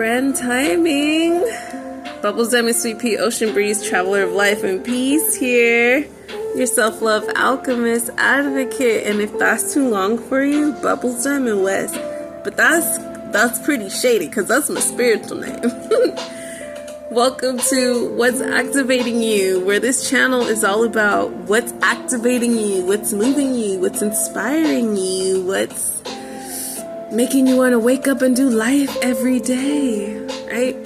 Grand timing. Bubbles Diamond Sweet Pea Ocean Breeze Traveler of Life and Peace here. Your self-love alchemist advocate. And if that's too long for you, Bubbles Diamond West. But that's pretty shady because that's my spiritual name. Welcome to What's Activating You, where this channel is all about what's activating you, what's moving you, what's inspiring you, what's making you want to wake up and do life every day, right?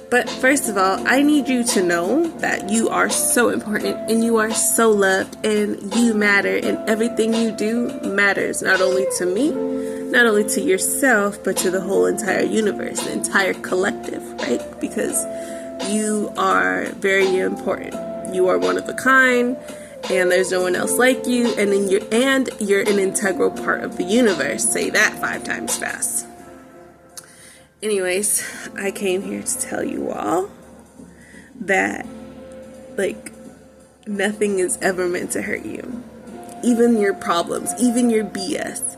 But first of all, I need you to know that you are so important and you are so loved and you matter and everything you do matters, not only to me, not only to yourself, but to the whole entire universe, the entire collective, right? Because you are very important. You are one of a kind, and there's no one else like you, and then you're an integral part of the universe. Say that 5 times fast. Anyways, I came here to tell you all that nothing is ever meant to hurt you. Even your problems, even your BS.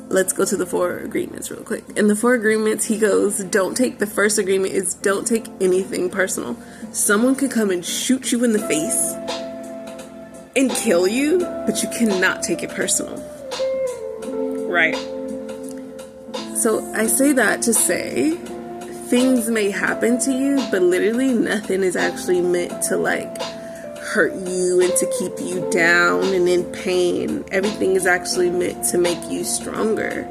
Let's go to the 4 agreements real quick. In the 4 agreements, he goes, the first agreement is don't take anything personal. Someone could come and shoot you in the face and kill you, but you cannot take it personal. Right. So I say that to say things may happen to you, but literally nothing is actually meant to hurt you and to keep you down and in pain. Everything is actually meant to make you stronger.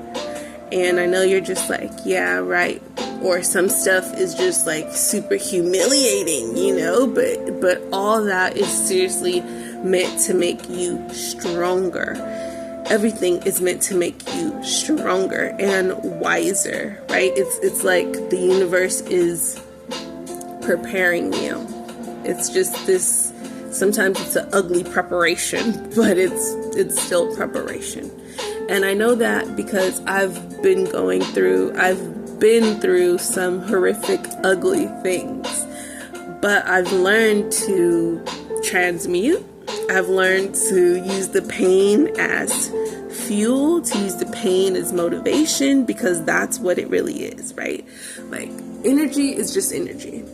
And I know you're just yeah, right. Or some stuff is just super humiliating, but all that is seriously meant to make you stronger. Everything is meant to make you stronger and wiser, right? It's like the universe is preparing you. It's just this. Sometimes it's an ugly preparation, but it's still preparation. And I know that because I've been through some horrific, ugly things. But I've learned to transmute. I've learned to use the pain as fuel, to use the pain as motivation, because that's what it really is, right? Energy is just energy,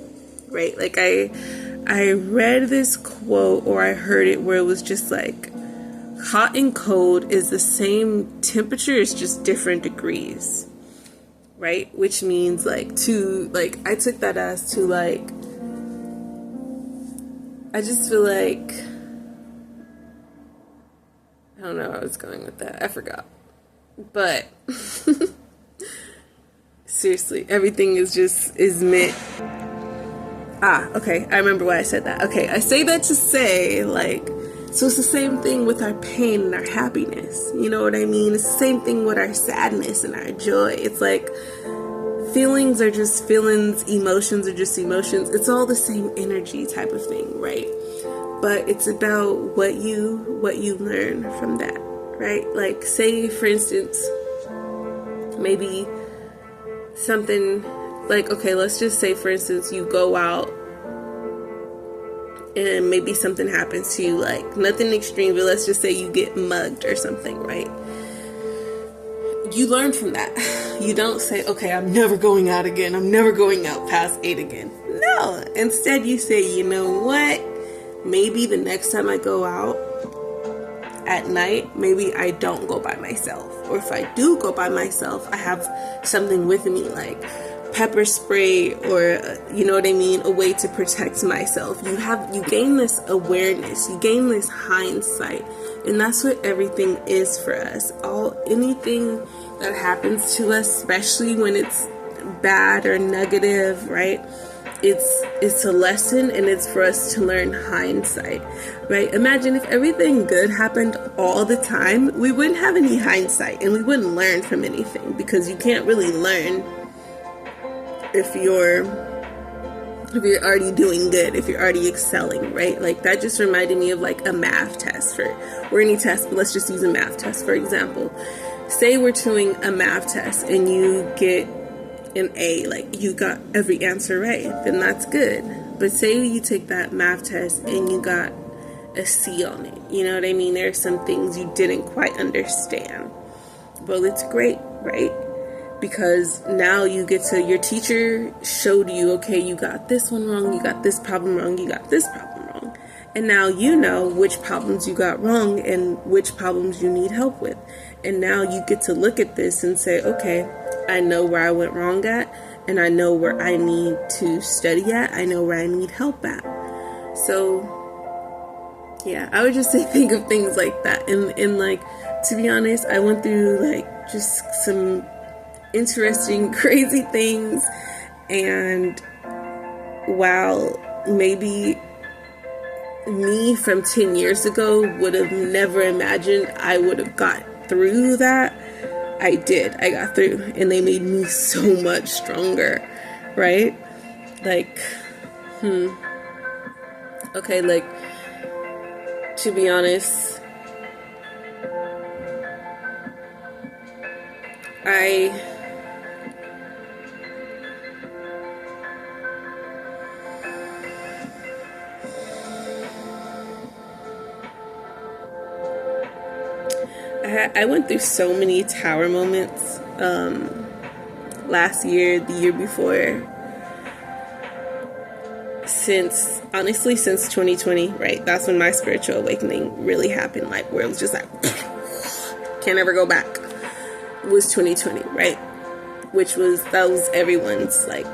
right? I read this quote, or I heard it, where it was just hot and cold is the same temperature, it's just different degrees, right? Which means I took that as to I just feel I don't know where I was going with that. I forgot. But seriously, everything is meant. Okay, I remember why I said that. Okay, I say that to say, so it's the same thing with our pain and our happiness. You know what I mean? It's the same thing with our sadness and our joy. It's feelings are just feelings, emotions are just emotions. It's all the same energy type of thing, right? But it's about what you learn from that, right? Say, for instance, maybe something okay, let's just say, for instance, you go out and maybe something happens to you, nothing extreme, but let's just say you get mugged or something, right? You learn from that. You don't say, okay, I'm never going out again. I'm never going out past 8 again. No. Instead, you say, you know what? Maybe the next time I go out at night, maybe I don't go by myself. Or if I do go by myself, I have something with me, pepper spray, or you know what I mean, a way to protect myself. You gain this awareness, you gain this hindsight, and that's what everything is for us. Anything that happens to us, especially when it's bad or negative, right? It's a lesson, and it's for us to learn hindsight, right? Imagine if everything good happened all the time, we wouldn't have any hindsight and we wouldn't learn from anything, because you can't really learn if you're already doing good, if you're already excelling, right? That just reminded me of a math test or any test, but let's just use a math test, for example. Say we're doing a math test and you get an A, you got every answer right, then that's good. But say you take that math test and you got a C on it, you know what I mean? There are some things you didn't quite understand. Well, it's great, right? because now you get to, your teacher showed you, okay, you got this one wrong, you got this problem wrong, you got this problem wrong. And now you know which problems you got wrong and which problems you need help with. And now you get to look at this and say, okay, I know where I went wrong at, and I know where I need to study at. I know where I need help at. So, yeah, I would just say think of things like that. And like, to be honest, I went through like just some interesting, crazy things. And while maybe me from 10 years ago would have never imagined I would have got through that, I did. I got through, and they made me so much stronger, right? Like, okay, like, to be honest, I went through so many tower moments last year, the year before, since 2020, right? That's when my spiritual awakening really happened, like where it was just like can't ever go back. It was 2020, right? That was everyone's like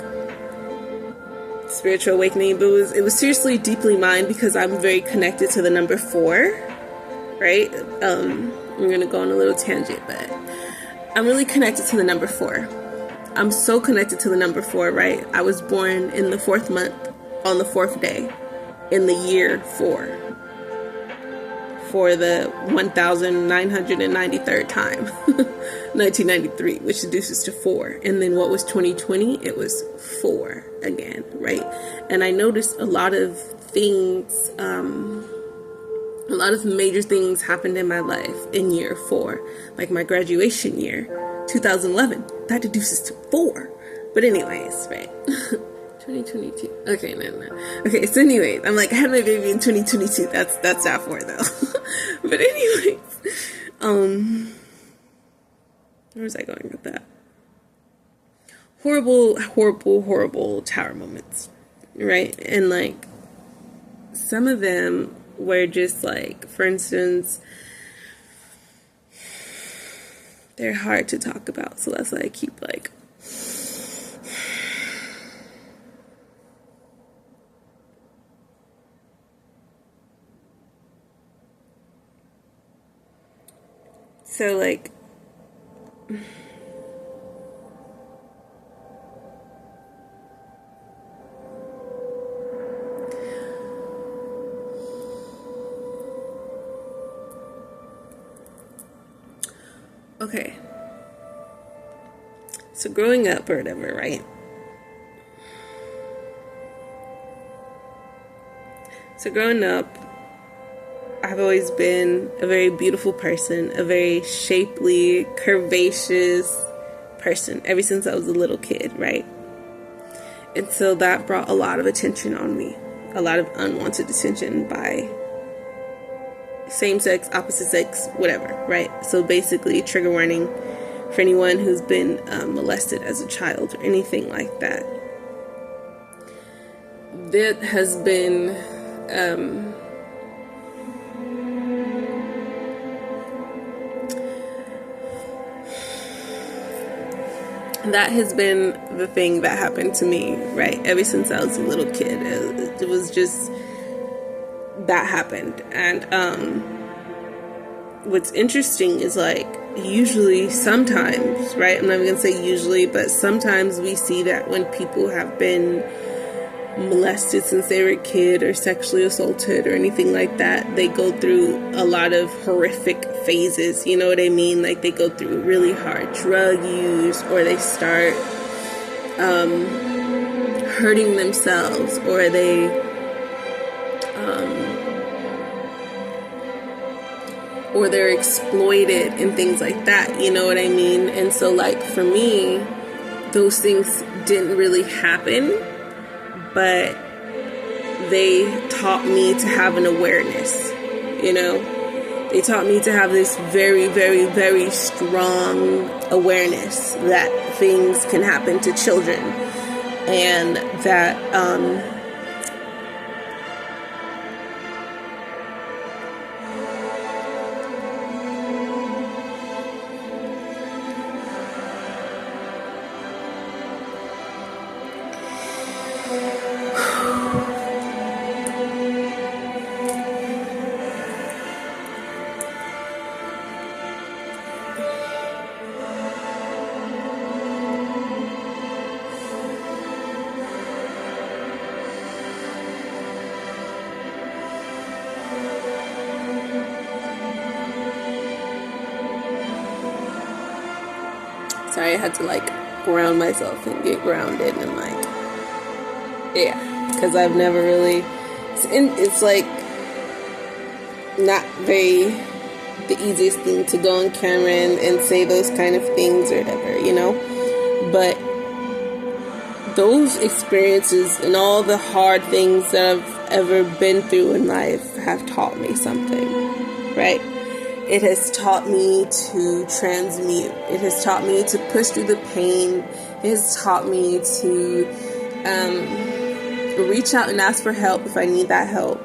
spiritual awakening, but it was seriously deeply mine, because I'm very connected to the number 4, right? I'm gonna go on a little tangent, but I'm really connected to the number 4. I'm so connected to the number 4, right? I was born in the 4th month on the 4th day in the year 4 for the 1993rd time, 1993, which reduces to 4. And then what was 2020? It was 4 again, right? And I noticed a lot of things, a lot of major things happened in my life in year 4, like my graduation year, 2011, that deduces to 4. But anyways, right? 2022. Okay, no. Okay, so anyways, I'm like, I had my baby in 2022. That's not 4 though. But anyways, where was I going with that? Horrible tower moments, right? And like, some of them were just like, for instance, they're hard to talk about, so that's why I keep like, so like, okay, so growing up or whatever, right? So growing up, I've always been a very beautiful person, a very shapely, curvaceous person ever since I was a little kid, right? And so that brought a lot of attention on me, a lot of unwanted attention by same sex, opposite sex, whatever, right? So basically, trigger warning for anyone who's been molested as a child or anything like that. That has been the thing that happened to me, right? Ever since I was a little kid, it was just, that happened. And what's interesting is like, usually, sometimes, right? I'm not even gonna say usually, but sometimes we see that when people have been molested since they were a kid or sexually assaulted or anything like that, they go through a lot of horrific phases, you know what I mean? Like, they go through really hard drug use, or they start hurting themselves, or they're exploited and things like that, you know what I mean? And so, like, for me, those things didn't really happen, but they taught me to have an awareness, you know? They taught me to have this very, very, very strong awareness that things can happen to children, and that sorry, I had to like ground myself and get grounded and like, yeah, because I've never really, it's like not very the easiest thing to go on camera and say those kind of things or whatever, you know, but those experiences and all the hard things that I've ever been through in life have taught me something, right? It has taught me to transmute. It has taught me to push through the pain. It has taught me to reach out and ask for help if I need that help.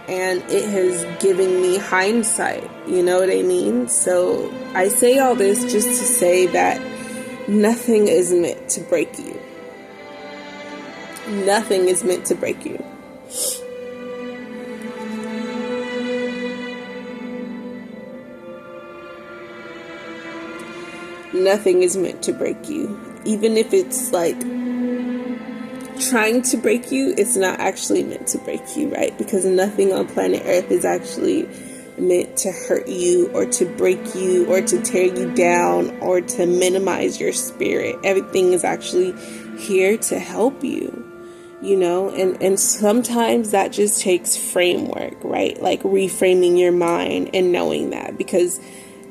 And it has given me hindsight, you know what I mean? So I say all this just to say that nothing is meant to break you. Nothing is meant to break you. Nothing is meant to break you. Even if it's like trying to break you, it's not actually meant to break you, right? Because nothing on planet Earth is actually meant to hurt you or to break you or to tear you down or to minimize your spirit. Everything is actually here to help you, you know? And sometimes that just takes framework, right? Like reframing your mind and knowing that, because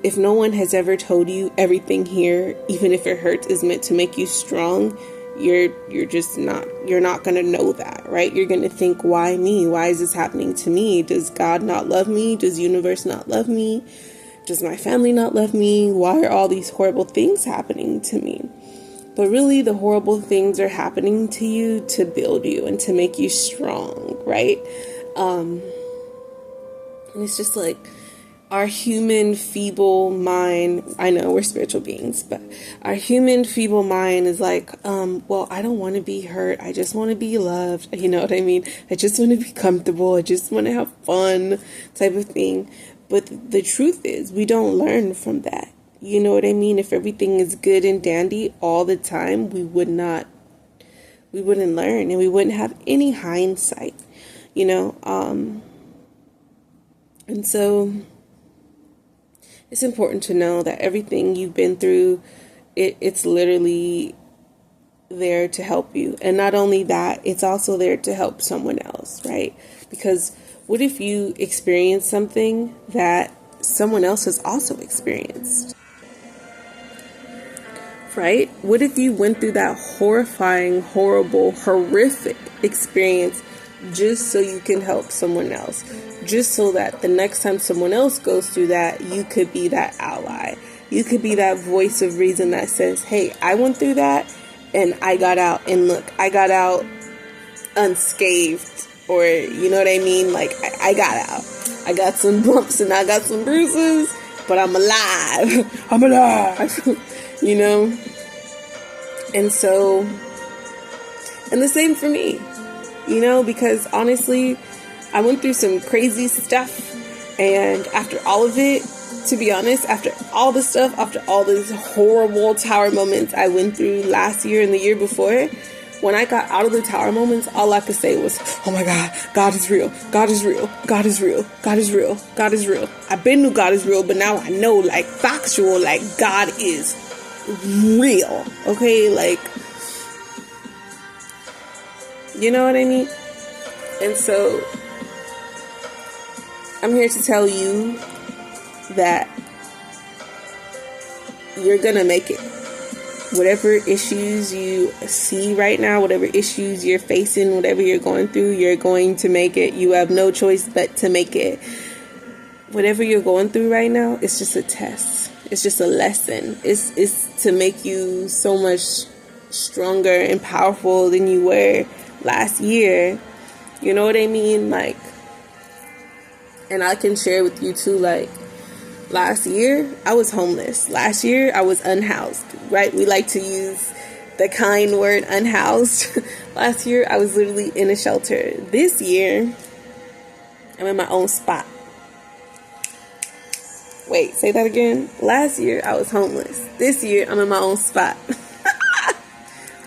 if no one has ever told you everything here, even if it hurts, is meant to make you strong, you're not going to know that, right? You're going to think, why me? Why is this happening to me? Does God not love me? Does the universe not love me? Does my family not love me? Why are all these horrible things happening to me? But really, the horrible things are happening to you to build you and to make you strong, right? And it's just like, our human feeble mind, I know we're spiritual beings, but our human feeble mind is like, well, I don't want to be hurt. I just want to be loved. You know what I mean? I just want to be comfortable. I just want to have fun, type of thing. But the truth is, we don't learn from that. You know what I mean? If everything is good and dandy all the time, we wouldn't learn, and we wouldn't have any hindsight, you know? And so it's important to know that everything you've been through, it's literally there to help you. And not only that, it's also there to help someone else, right? Because what if you experience something that someone else has also experienced, right? What if you went through that horrifying, horrible, horrific experience just so you can help someone else? Just so that the next time someone else goes through that, you could be that ally. You could be that voice of reason that says, hey, I went through that and I got out, and look, I got out unscathed, or you know what I mean? Like, I got out. I got some bumps and I got some bruises, but I'm alive. I'm alive, you know? And so, and the same for me, you know, because honestly, I went through some crazy stuff, and after all of it, to be honest, after all the stuff, after all these horrible tower moments I went through last year and the year before, when I got out of the tower moments, all I could say was, oh my God, God is real, God is real, God is real, God is real, God is real. I've been knew God is real, but now I know, like, factual, like, God is real, okay? Like, you know what I mean? And so I'm here to tell you that you're gonna make it. Whatever issues you see right now, whatever issues you're facing, whatever you're going through, you're going to make it. You have no choice but to make it. whatever you're going through right now, it's just a test. It's just a lesson. It's to make you so much stronger and powerful than you were last year. You know what I mean? Like, and I can share with you too, like, last year I was homeless. Last year I was unhoused, right? We like to use the kind word unhoused. Last year I was literally in a shelter. This year I'm in my own spot. Wait, say that again. Last year I was homeless. This year I'm in my own spot.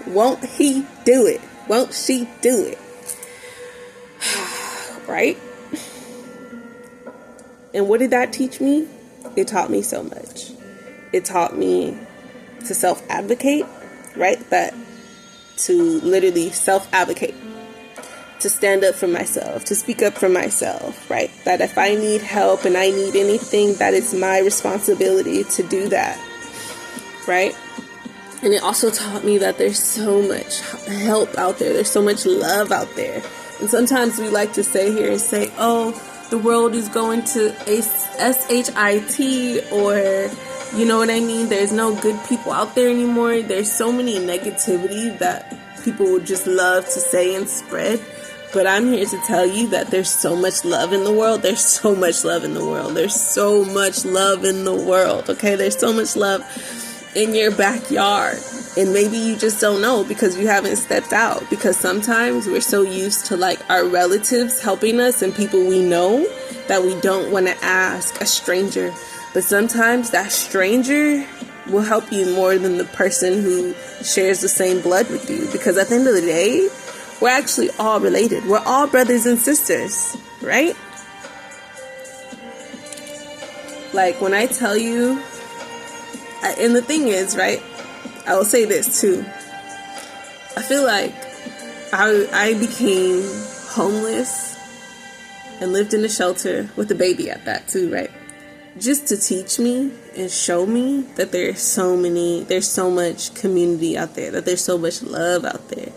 Won't he do it? Won't she do it? Right? And what did that teach me? It taught me so much. It taught me to self-advocate, right? That to literally self-advocate, to stand up for myself, to speak up for myself, right? That if I need help and I need anything, that is my responsibility to do that, right? And it also taught me that there's so much help out there. There's so much love out there. And sometimes we like to say here and say, oh, the world is going to SHIT, or, you know what I mean? There's no good people out there anymore. There's so many negativity that people would just love to say and spread. But I'm here to tell you that there's so much love in the world. There's so much love in the world. There's so much love in the world. Okay, there's so much love in your backyard. And maybe you just don't know because you haven't stepped out. Because sometimes we're so used to like our relatives helping us and people we know that we don't want to ask a stranger. But sometimes that stranger will help you more than the person who shares the same blood with you. Because at the end of the day, we're actually all related. We're all brothers and sisters, right? Like when I tell you, and the thing is, right, I will say this too. I feel like I became homeless and lived in a shelter with a baby at that too, right? Just to teach me and show me that there's so much community out there, that there's so much love out there,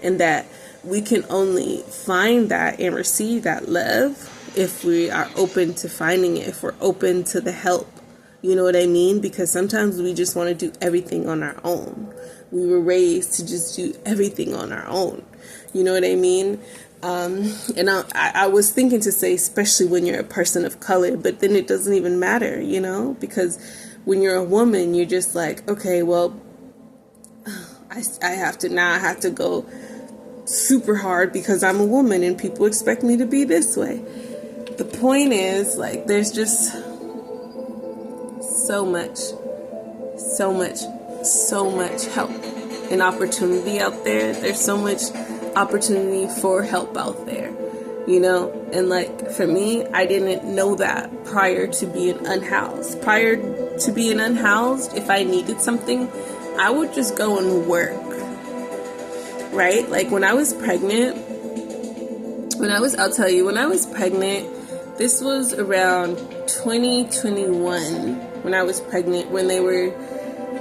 and that we can only find that and receive that love if we are open to finding it, if we're open to the help. You know what I mean? Because sometimes we just want to do everything on our own. We were raised to just do everything on our own. You know what I mean? And I was thinking to say, especially when you're a person of color, but then it doesn't even matter, you know? Because when you're a woman, you're just like, okay, well, I have to go super hard because I'm a woman and people expect me to be this way. The point is, like, there's just so much help and opportunity out there. There's so much opportunity for help out there, you know? And like, for me, I didn't know that prior to being unhoused. Prior to being unhoused, if I needed something, I would just go and work. Right? Like when I was pregnant, I'll tell you, when I was pregnant, this was around 2021 when I was pregnant, when they were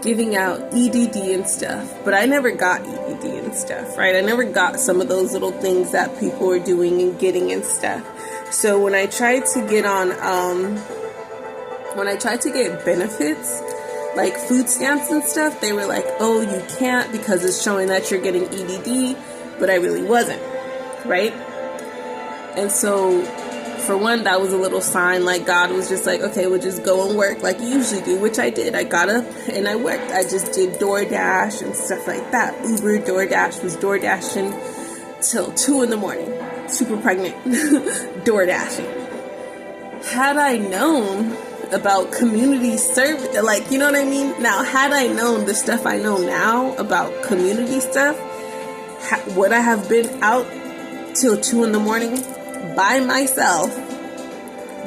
giving out EDD and stuff. But I never got EDD and stuff, right? I never got some of those little things that people were doing and getting and stuff. So when I tried to get benefits, like food stamps and stuff, they were like, oh, you can't because it's showing that you're getting EDD, but I really wasn't, right? And so, for one, that was a little sign, like God was just like, okay, we'll just go and work like you usually do, which I did. I got up and I worked. I just did DoorDash and stuff like that. Uber, DoorDash, was DoorDashing till 2 a.m, super pregnant, DoorDashing. Had I known about community service, like, you know what I mean? Now, had I known the stuff I know now about community stuff, would I have been out till 2 a.m. by myself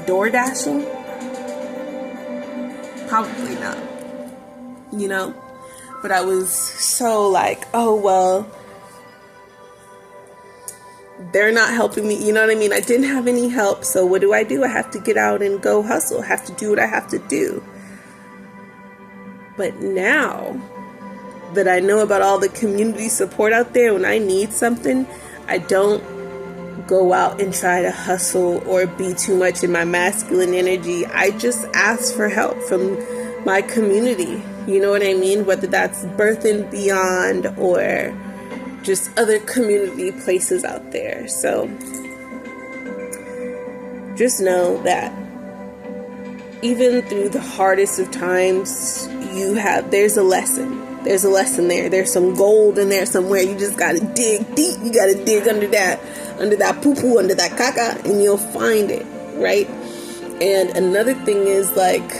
door dashing? Probably not, you know? But I was so like, oh, well, they're not helping me, you know what I mean? I didn't have any help, so what do? I have to get out and go hustle. I have to do what I have to do. But now that I know about all the community support out there, when I need something, I don't go out and try to hustle or be too much in my masculine energy. I just ask for help from my community. You know what I mean? Whether that's Birth and Beyond or just other community places out there. So just know that even through the hardest of times, there's a lesson. There's a lesson there. There's some gold in there somewhere. You just gotta dig deep. You gotta dig under that poo-poo, under that caca, and you'll find it, right? And another thing is like,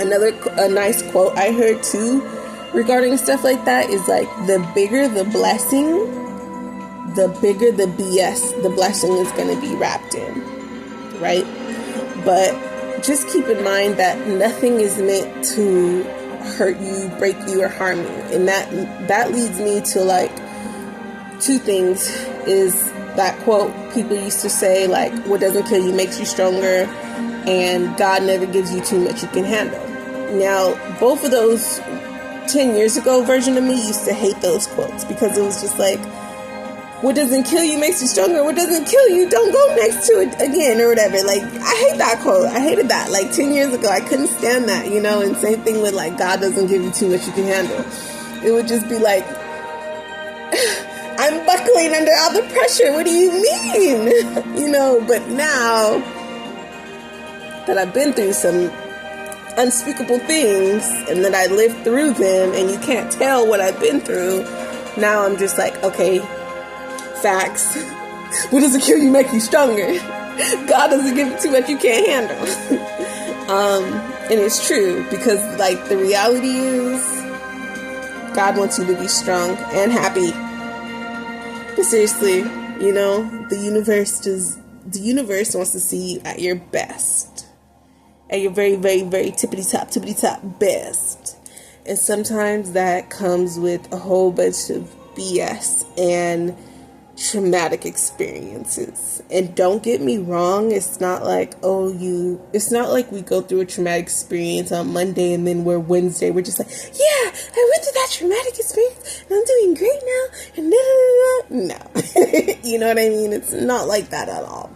a nice quote I heard too regarding stuff like that is like, the bigger the blessing, the bigger the BS the blessing is gonna be wrapped in, right? But just keep in mind that nothing is meant to hurt you, break you, or harm you. And that leads me to like two things. Is that quote people used to say, like, what doesn't kill you makes you stronger, and God never gives you too much you can handle. Now, both of those 10 years ago version of me used to hate those quotes, because it was just like, what doesn't kill you makes you stronger. What doesn't kill you, don't go next to it again, or whatever. Like, I hate that quote. I hated that. Like, 10 years ago, I couldn't stand that, you know? And same thing with, like, God doesn't give you too much you can handle. It would just be like, I'm buckling under all the pressure. What do you mean? You know, but now that I've been through some unspeakable things, and that I lived through them, and you can't tell what I've been through, now I'm just like, okay, facts. What doesn't kill you make you stronger. God doesn't give you too much you can't handle. And it's true, because like the reality is, God wants you to be strong and happy. But seriously, you know, the universe wants to see you at your best, at your very, very, very tippity top best. And sometimes that comes with a whole bunch of BS and traumatic experiences. And don't get me wrong, it's not like it's not like we go through a traumatic experience on Monday and then Wednesday we're just like, yeah, I went through that traumatic experience and I'm doing great now, and no. You know what I mean? It's not like that at all.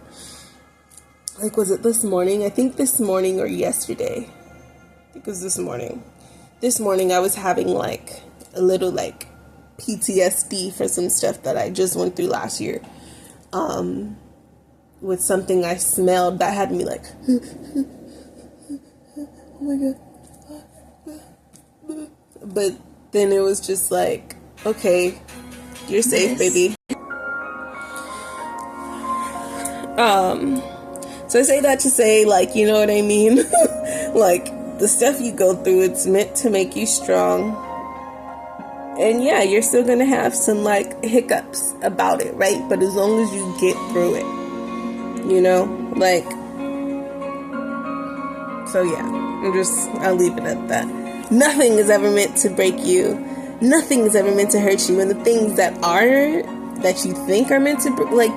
Like, was it this morning? I think this morning or yesterday. I think it was this morning. This morning I was having like a little like PTSD for some stuff that I just went through last year, with something I smelled that had me like, oh my god. But then it was just like, okay, you're safe, baby. So I say that to say, like, you know what I mean? Like, the stuff you go through, it's meant to make you strong. And yeah, you're still going to have some, like, hiccups about it, right? But as long as you get through it, you know? Like, so yeah, I'll leave it at that. Nothing is ever meant to break you. Nothing is ever meant to hurt you. And the things that you think are meant to, like,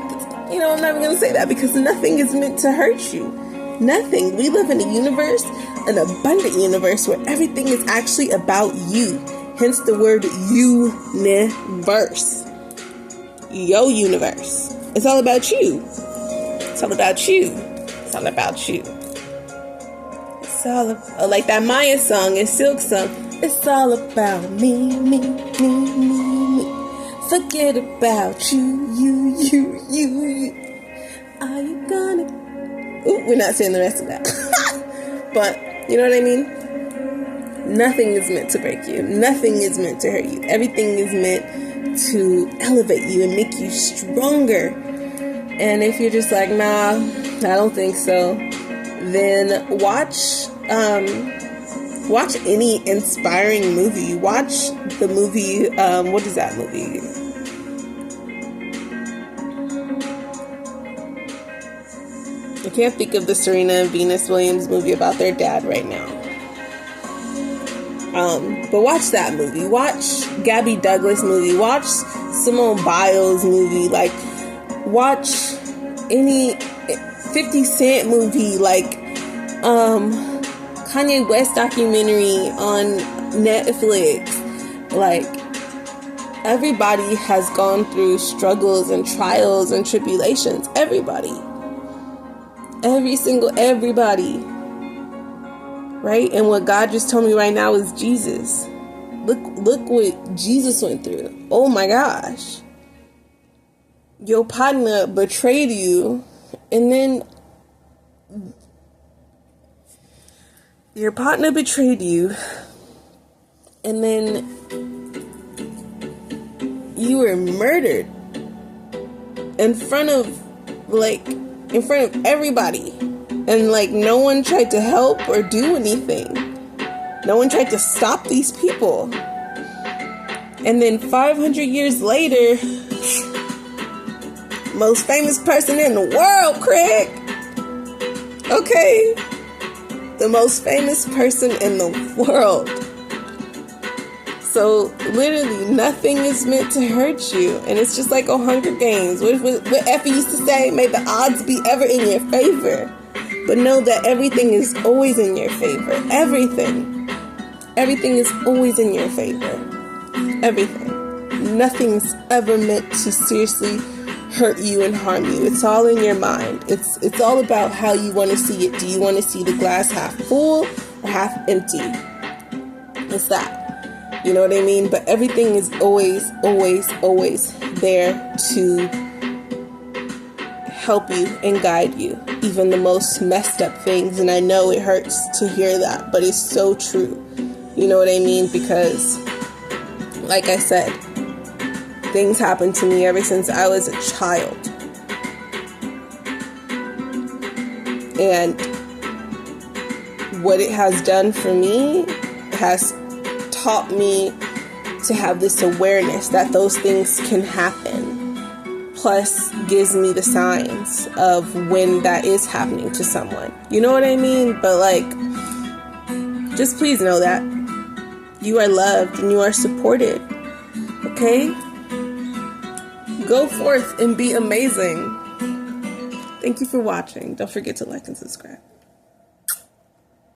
you know, I'm never going to say that, because nothing is meant to hurt you. Nothing. We live in a universe, an abundant universe, where everything is actually about you. Hence the word universe. Yo universe. It's all about you. It's all about you. It's all about you. It's all like that Maya song and Silk song. It's all about me, me, me, me, me. Forget about you. Are you gonna? Ooh, we're not saying the rest of that. But you know what I mean? Nothing is meant to break you. Nothing is meant to hurt you. Everything is meant to elevate you and make you stronger. And if you're just like, nah, I don't think so, then watch any inspiring movie. Watch the movie, what is that movie? I can't think of the Serena and Venus Williams movie about their dad right now. But watch that movie. Watch Gabby Douglas movie. Watch Simone Biles movie. Like, watch any 50 Cent movie. Like, Kanye West documentary on Netflix. Like, Everybody has gone through struggles and trials and tribulations. Everybody. Everybody. Right? And what God just told me right now is Jesus. Look what Jesus went through. Oh my gosh. Your partner betrayed you, and then you were murdered in front of everybody, and like no one tried to help or do anything. No one tried to stop these people. And then 500 years later, most famous person in the world, Craig. Okay? The most famous person in the world. So literally nothing is meant to hurt you. And it's just like a Hunger Games. What Effie used to say, may the odds be ever in your favor. But know that everything is always in your favor. Everything is always in your favor. Everything. Nothing's ever meant to seriously hurt you and harm you. It's all in your mind. It's all about how you want to see it. Do you want to see the glass half full or half empty? It's that. You know what I mean? But everything is always there to help you and guide you. Even the most messed up things. And I know it hurts to hear that, but it's so true. You know what I mean? Because, like I said, things happened to me ever since I was a child. And what it has done for me has taught me to have this awareness that those things can happen. Plus gives me the signs of when that is happening to someone. You know what I mean? But like, just please know that you are loved and you are supported. Okay? Go forth and be amazing. Thank you for watching. Don't forget to like and subscribe.